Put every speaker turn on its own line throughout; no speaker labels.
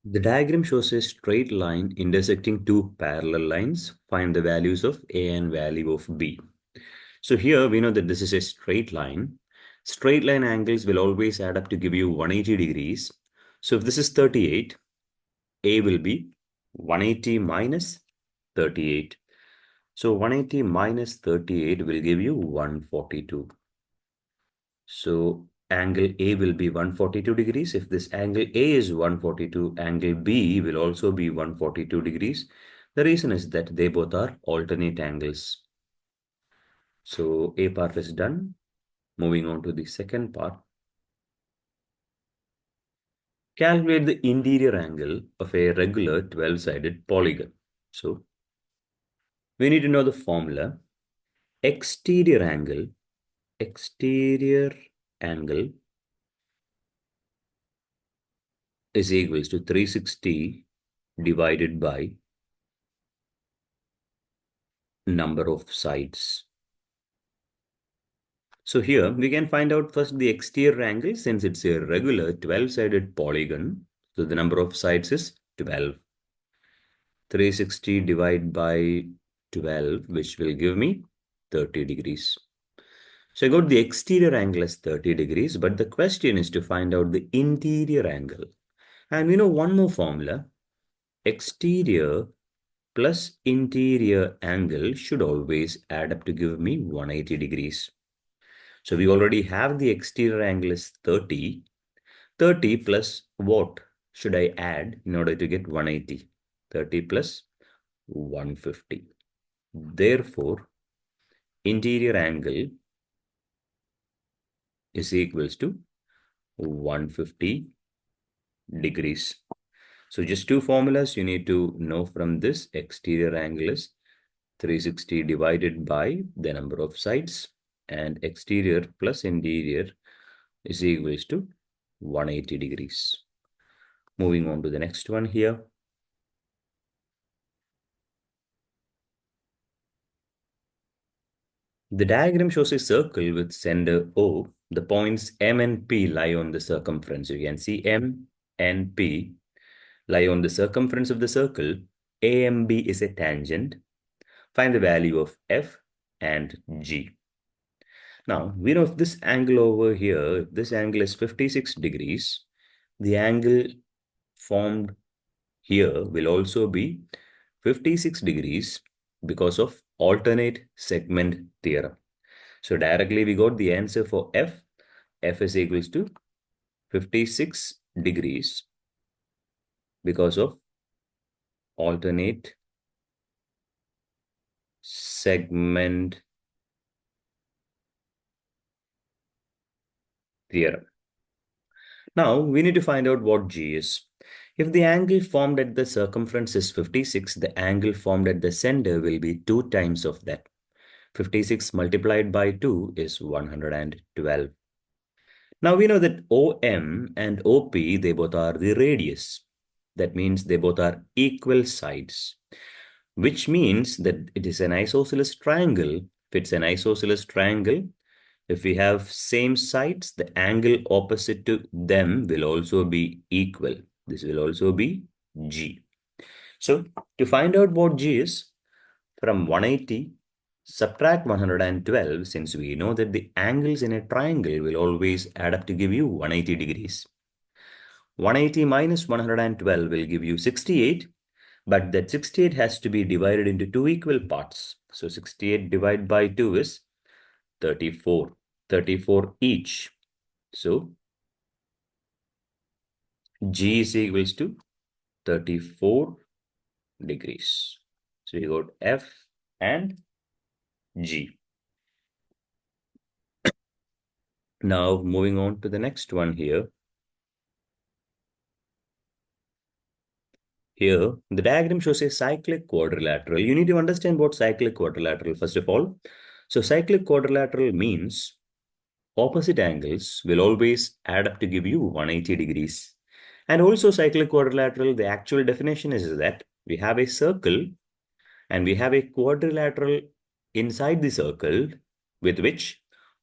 The diagram shows a straight line intersecting two parallel lines. Find the values of A and value of B. So here we know that this is a straight line. Straight line angles will always add up to give you 180 degrees. So if this is 38, A will be 180 minus 38. So 180 minus 38 will give you 142. So angle A will be 142 degrees. If this angle A is 142, angle B will also be 142 degrees. The reason is that they both are alternate angles. So A part is done. Moving on to the second part. Calculate the interior angle of a regular 12-sided polygon. So we need to know the formula. Exterior angle is equals to 360 divided by number of sides. So here we can find out first the exterior angle since it's a regular 12-sided polygon. So the number of sides is 12. 360 divided by 12, which will give me 30 degrees. So I got the exterior angle as 30 degrees, but the question is to find out the interior angle. And we know one more formula. Exterior plus interior angle should always add up to give me 180 degrees. So we already have the exterior angle is 30. 30 plus what should I add in order to get 180? 30 plus 150. Therefore, interior angle is equals to 150 degrees. So just two formulas you need to know from this. Exterior angle is 360 divided by the number of sides, and exterior plus interior is equals to 180 degrees. Moving on to the next one here. The diagram shows a circle with center O. The points M and P lie on the circumference. You can see M and P lie on the circumference of the circle. AMB is a tangent. Find the value of F and G. Now, we know if this angle over here, if this angle is 56 degrees, the angle formed here will also be 56 degrees because of alternate segment theorem. So directly we got the answer for F. F is equals to 56 degrees because of alternate segment theorem. Now we need to find out what G is. If the angle formed at the circumference is 56, the angle formed at the center will be 2 times of that. 56 multiplied by 2 is 112. Now we know that OM and OP, they both are the radius. That means they both are equal sides, which means that it is an isosceles triangle. If it's an isosceles triangle, if we have same sides, the angle opposite to them will also be equal. This will also be G. So to find out what G is, from 180, subtract 112, since we know that the angles in a triangle will always add up to give you 180 degrees. 180 minus 112 will give you 68, but that 68 has to be divided into two equal parts. So 68 divided by 2 is 34. 34 each. So G is equals to 34 degrees. So we got F and G. Now moving on to the next one here. Here, the diagram shows a cyclic quadrilateral. You need to understand what cyclic quadrilateral first of all. So cyclic quadrilateral means opposite angles will always add up to give you 180 degrees. And also cyclic quadrilateral, the actual definition is that we have a circle and we have a quadrilateral inside the circle with which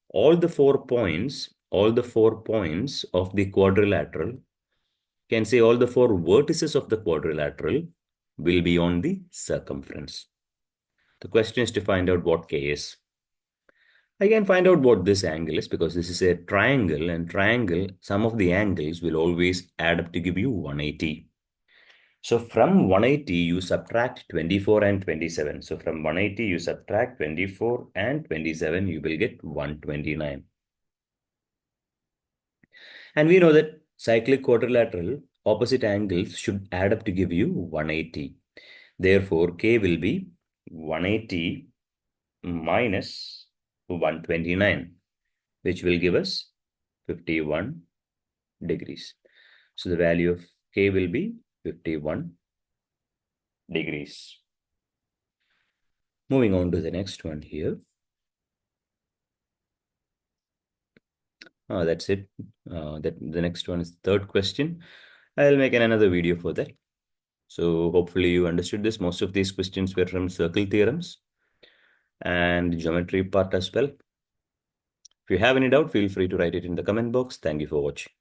all the 4 points of the quadrilateral Can say all the four vertices of the quadrilateral will be on the circumference. The question is to find out what K is. I can find out what this angle is because this is a triangle, and triangle, some of the angles will always add up to give you 180. So from 180, you subtract 24 and 27. So from 180, you subtract 24 and 27, you will get 129. And we know that cyclic quadrilateral opposite angles should add up to give you 180. Therefore, K will be 180 minus 129, which will give us 51 degrees. So the value of K will be 51 degrees. Moving on to the next one here. That's it. The next one is the third question. I'll make another video for that. So hopefully you understood this. Most of these questions were from circle theorems and geometry part as well. If you have any doubt, feel free to write it in the comment box. Thank you for watching.